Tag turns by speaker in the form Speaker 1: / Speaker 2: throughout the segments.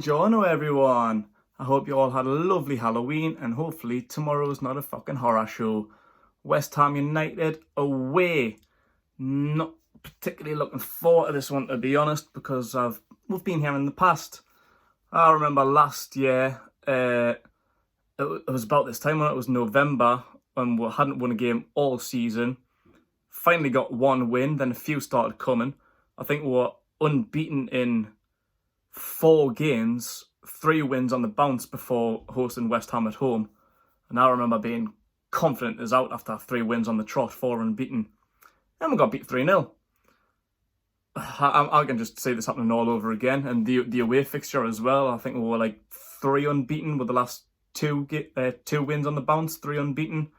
Speaker 1: Buongiorno everyone. I hope you all had a lovely Halloween and hopefully tomorrow's not a fucking horror show. West Ham United away. Not particularly looking forward to this one, to be honest, because we've been here in the past. I remember last year, it was about this time when it was November and we hadn't won a game all season. Finally got one win, then a few started coming. I think we were unbeaten in 4 games, 3 wins on the bounce before hosting West Ham at home. And I remember being confident as out after 3 wins on the trot, 4 unbeaten. And we got beat 3-0. I can just see this happening all over again. And the away fixture as well. I think we were like 3 unbeaten with the last 2 wins on the bounce, 3 unbeaten.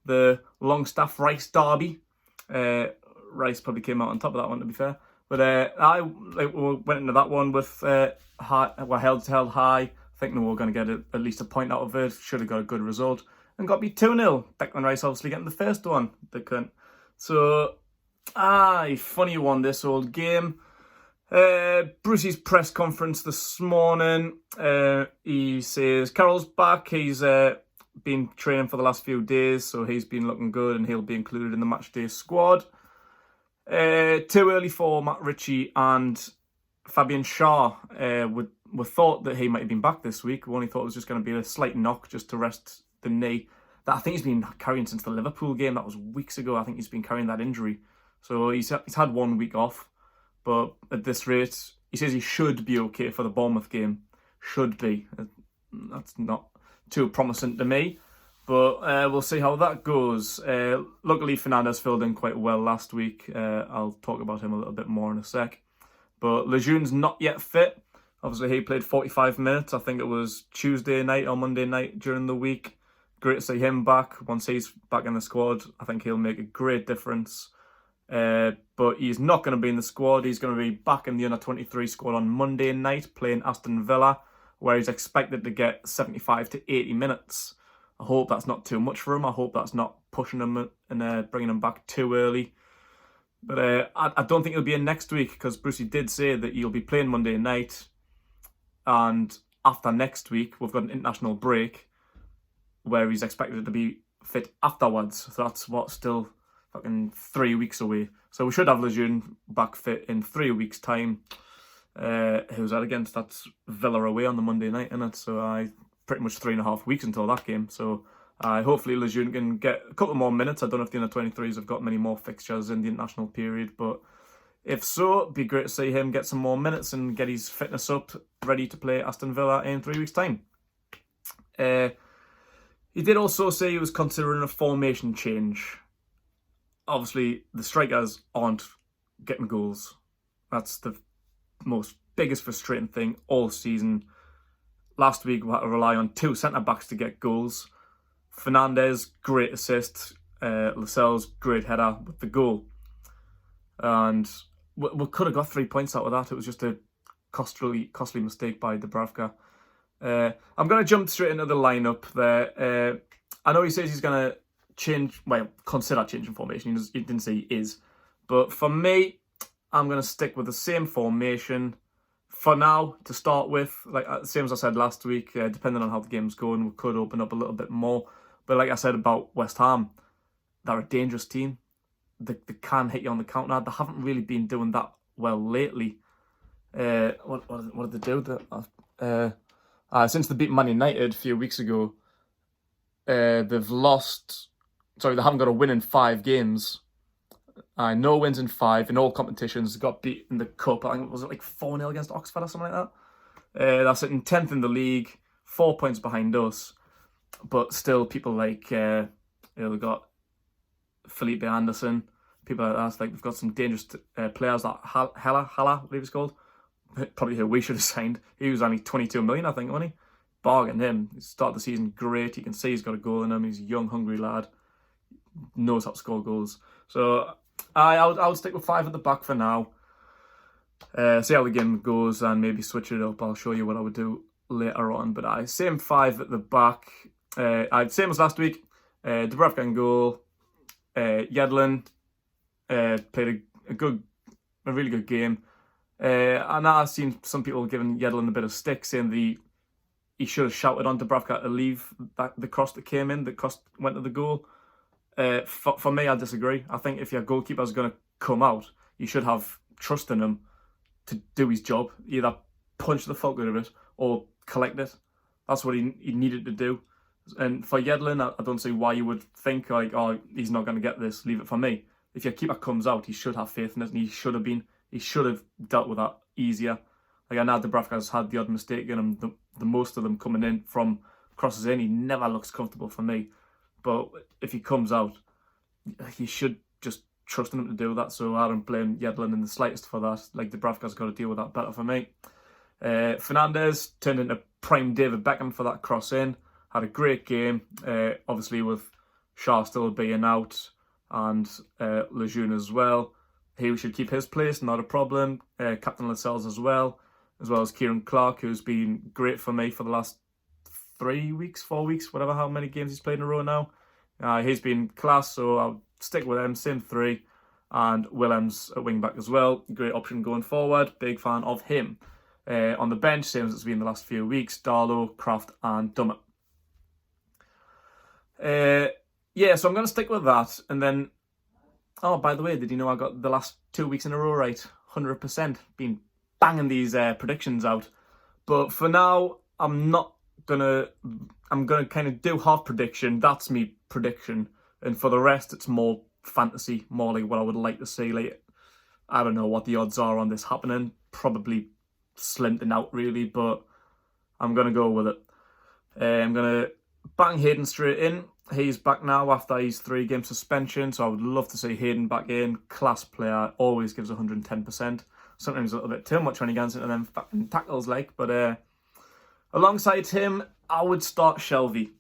Speaker 1: The Longstaff Rice derby. Rice probably came out on top of that one, to be fair. But I went into that one with held high, thinking we were going to get at least a point out of it. Should have got a good result. And got beat 2-0. Declan Rice obviously getting the first one. They couldn't. So, funny one, this old game. Brucey's press conference this morning. He says Carroll's back. He's been training for the last few days, so he's been looking good and he'll be included in the Matchday squad. Too early for Matt Ritchie and Fabian Schär. We thought that he might have been back this week. We only thought it was just going to be a slight knock just to rest the knee that I think he's been carrying since the Liverpool game. That was weeks ago. I think he's been carrying that injury. So he's had 1 week off. But at this rate, he says he should be okay for the Bournemouth game. Should be. That's not too promising to me. But we'll see how that goes. Luckily, Fernandes filled in quite well last week. I'll talk about him a little bit more in a sec. But Lejeune's not yet fit. Obviously, he played 45 minutes. I think it was Tuesday night or Monday night during the week. Great to see him back. Once he's back in the squad, I think he'll make a great difference. But he's not going to be in the squad. He's going to be back in the under-23 squad on Monday night, playing Aston Villa, where he's expected to get 75 to 80 minutes. I hope that's not too much for him. I hope that's not pushing him and bringing him back too early. But I don't think he'll be in next week because Brucey did say that he'll be playing Monday night. And after next week, we've got an international break where he's expected to be fit afterwards. So that's still fucking 3 weeks away. So we should have Lejeune back fit in 3 weeks' time. Who's that against? That's Villa away on the Monday night, isn't it? So pretty much 3.5 weeks until that game. So hopefully Lejeune can get a couple more minutes. I don't know if the under-23s have got many more fixtures in the international period, but if so, it'd be great to see him get some more minutes and get his fitness up, ready to play Aston Villa in 3 weeks' time. He did also say he was considering a formation change. Obviously, the strikers aren't getting goals. That's the biggest frustrating thing all season. Last week, we had to rely on 2 centre-backs to get goals. Fernandes, great assist. Lascelles, great header with the goal. And we could have got 3 points out of that. It was just a costly mistake by Dubravka. I'm going to jump straight into the lineup there. I know he says he's going to consider changing formation. He didn't say he is. But for me, I'm going to stick with the same formation for now to start with. Like same as I said last week, depending on how the game's going, we could open up a little bit more. But like I said about West Ham, they're a dangerous team. They can hit you on the counter. They haven't really been doing that well lately. What did they do? Since they beat Man United a few weeks ago, they've lost. Sorry, they haven't got a win in 5 games. No wins in 5 in all competitions. Got beat in the cup. I think was it like 4-0 against Oxford or something like that. They're sitting 10th in the league, 4 points behind us. But still, people like they've got Felipe Anderson, people like that. Like we've got some dangerous players like Hela, I believe it's called. Probably who we should have signed. He was only 22 million, I think, wasn't he? Bargained him. He started the season great. You can see he's got a goal in him. He's a young, hungry lad. Knows how to score goals. So I'll stick with 5 at the back for now. See how the game goes and maybe switch it up. I'll show you what I would do later on. But same 5 at the back. Same as last week. Dubravka in goal. Yedlin played a really good game. And I've seen some people giving Yedlin a bit of stick, saying he should have shouted on Dubravka to leave the cross that came in, the cross went to the goal. For me, I disagree. I think if your goalkeeper's going to come out, you should have trust in him to do his job. Either punch the fuck out of it or collect it. That's what he needed to do. And for Yedlin, I don't see why you would think like, oh, he's not going to get this, leave it for me. If your keeper comes out, he should have faith in it, and he should have dealt with that easier. Like, I know Dubravka's had the odd mistake in him, the most of them coming in from crosses in. He never looks comfortable for me. But if he comes out, he should just trust in him to do that. So I don't blame Yedlin in the slightest for that. Like, Dubravka's got to deal with that better for me. Fernandez turned into prime David Beckham for that cross in. Had a great game. Obviously with Shaw still being out and Lejeune as well. He should keep his place, not a problem. Captain Lascelles as well as Kieran Clark, who's been great for me for the last 4 weeks, whatever, how many games he's played in a row now. He's been class, so I'll stick with him, same three. And Willems at wing back as well. Great option going forward. Big fan of him. On the bench, same as it's been the last few weeks, Darlow, Kraft and Dummett. Yeah, so I'm going to stick with that. And then, oh, by the way, did you know I got the last 2 weeks in a row right? 100%. Been banging these predictions out. But for now, I'm gonna kind of do half prediction. That's me prediction. And for the rest, it's more fantasy, more like what I would like to see. Like, I don't know what the odds are on this happening. Probably slim to out, really, but I'm going to go with it. I'm going to bang Hayden straight in. He's back now after his 3-game suspension, so I would love to see Hayden back in. Class player, always gives 110%. Sometimes a little bit too much when he gets into them fucking tackles, like. But alongside him, I would start Shelvey.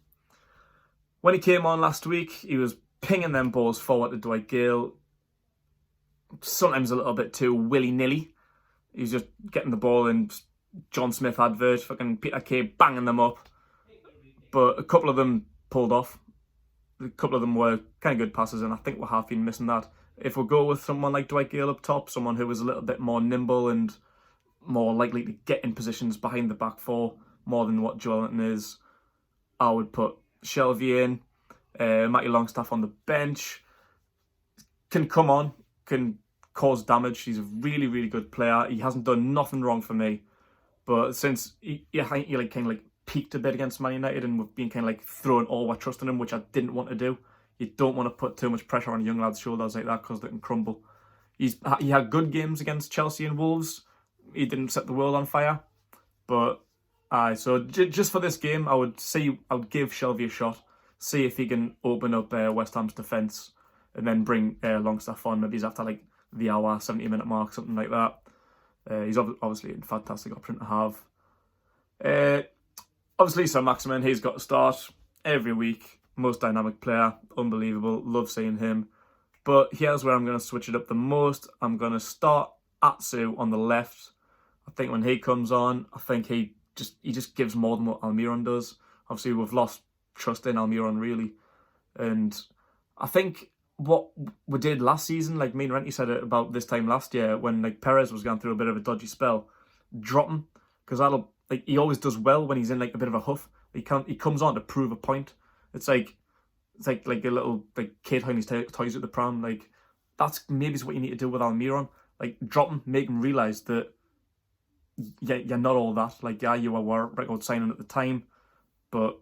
Speaker 1: When he came on last week, he was pinging them balls forward to Dwight Gale. Sometimes a little bit too willy-nilly. He's just getting the ball in John Smith advert, fucking Peter Kay banging them up. But a couple of them pulled off. A couple of them were kind of good passes, and I think we're half been missing that. If we go with someone like Dwight Gale up top, someone who was a little bit more nimble and more likely to get in positions behind the back four more than what Joelinton is, I would put Shelvey in. Matty Longstaff on the bench. Can come on, can cause damage. He's a really, really good player. He hasn't done nothing wrong for me. But since he like kind of like peaked a bit against Man United, and we've been kind of like throwing all our trust in him, which I didn't want to do. You don't want to put too much pressure on a young lad's shoulders like that because they can crumble. He had good games against Chelsea and Wolves. He didn't set the world on fire. But so just for this game, I would give Shelvey a shot. See if he can open up West Ham's defence, and then bring Longstaff on. Maybe he's after like the hour, 70-minute mark, something like that. He's obviously a fantastic option to have. Obviously, Sir Maximin, he's got to start every week. Most dynamic player, unbelievable. Love seeing him. But here's where I'm going to switch it up the most. I'm going to start Atsu on the left. I think when he comes on, I think he just gives more than what Almiron does. Obviously, we've lost trust in Almiron, really. And I think what we did last season, like me and Renty said it about this time last year, when like Perez was going through a bit of a dodgy spell, drop him, because he always does well when he's in like a bit of a huff. He comes on to prove a point. It's like a little like kid hiding his toys at the pram. Like, that's maybe what you need to do with Almiron. Like, drop him, make him realise that you're not all that. Like, yeah, you were record signing at the time, but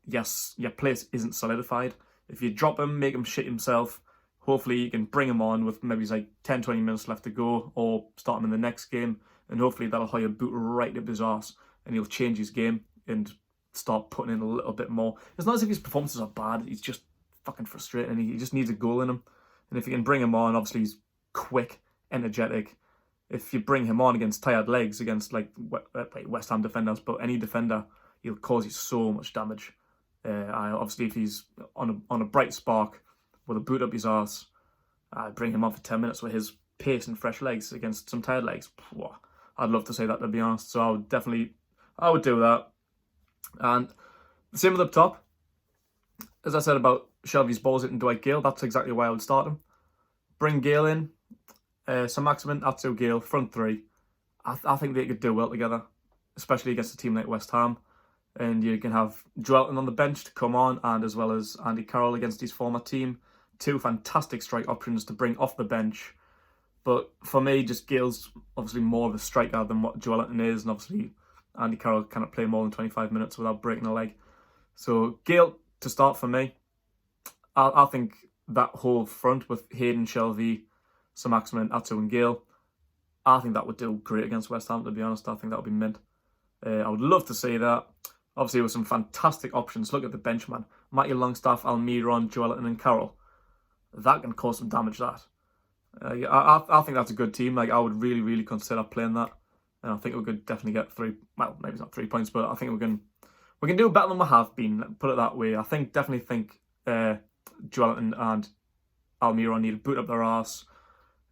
Speaker 1: yes, your place isn't solidified. If you drop him, make him shit himself, hopefully you can bring him on with maybe like 10-20 minutes left to go, or start him in the next game, and hopefully that'll hire boot right up his arse, and he'll change his game and start putting in a little bit more. It's not as if his performances are bad, he's just fucking frustrating. He just needs a goal in him. And if you can bring him on, obviously he's quick, energetic. If you bring him on against tired legs, against like West Ham defenders, but any defender, he'll cause you so much damage. Obviously, if he's on a bright spark with a boot up his arse, bring him on for 10 minutes with his pace and fresh legs against some tired legs. I'd love to say that, to be honest. So I would do that. And the same with up top. As I said about Shelvey's balls hitting Dwight Gale, that's exactly why I would start him. Bring Gale in, Sir Maximin, Atsu, Gale, front three. I think they could do well together, especially against a team like West Ham. And you can have Joelinton on the bench to come on, and as well as Andy Carroll against his former team. Two fantastic strike options to bring off the bench. But for me, just Gale's obviously more of a striker than what Joelinton is, and obviously Andy Carroll cannot play more than 25 minutes without breaking a leg. So Gale to start for me. I think that whole front with Hayden, Shelvey, Sir Maximin, Atsu and Gale, I think that would do great against West Ham, to be honest. I think that would be mint. I would love to see that. Obviously, with some fantastic options. Look at the bench, man. Matty Longstaff, Almiron, Joelinton and Carroll. That can cause some damage, that. I think that's a good team. Like, I would really, really consider playing that. And I think we could definitely get 3, well, maybe it's not 3 points, but I think we can do better than we have been, put it that way. I definitely think Joelinton and Almiron need to boot up their arse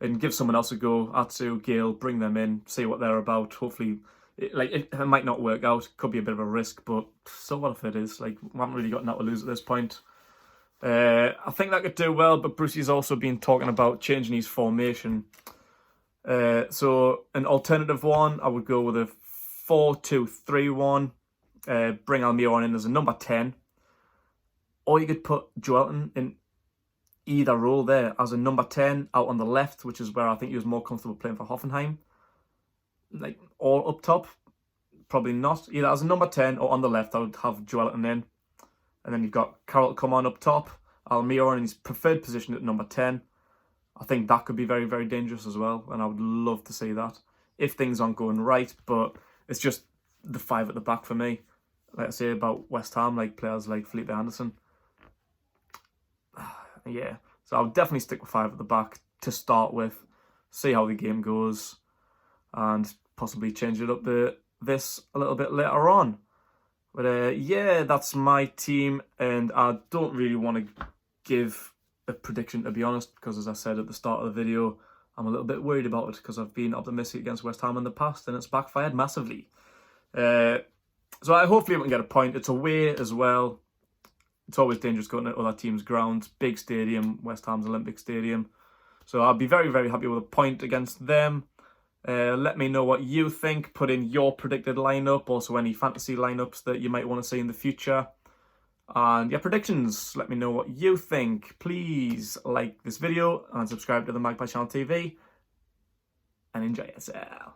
Speaker 1: and give someone else a go. Atsu, Gale, bring them in, see what they're about. Hopefully, it might not work out. Could be a bit of a risk, but so what if it is? Like, we haven't really got nothing to lose at this point. I think that could do well, but Brucey's also been talking about changing his formation. So an alternative one, I would go with a 4-2-3-1. Bring Almiron in as a number 10. Or you could put Joelinton in either role there as a number 10 out on the left, which is where I think he was more comfortable playing for Hoffenheim. Like, or up top, probably not. Either as a number 10 or on the left, I would have Joelinton in. And then you've got Carroll come on up top, Almiron in his preferred position at number 10. I think that could be very, very dangerous as well, and I would love to see that if things aren't going right. But it's just the 5 at the back for me. Like I say about West Ham, like players like Felipe Anderson. Yeah, so I would definitely stick with 5 at the back to start with, see how the game goes, and possibly change it up this a little bit later on. But yeah, that's my team, and I don't really want to give a prediction, to be honest, because as I said at the start of the video, I'm a little bit worried about it because I've been optimistic against West Ham in the past and it's backfired massively. So hopefully we can get a point. It's away as well. It's always dangerous going to other teams' grounds. Big stadium, West Ham's Olympic Stadium. So I'll be very, very happy with a point against them. Let me know what you think. Put in your predicted lineup, also any fantasy lineups that you might want to see in the future. And your predictions, let me know what you think. Please like this video and subscribe to the Magpie Channel TV. And enjoy yourself.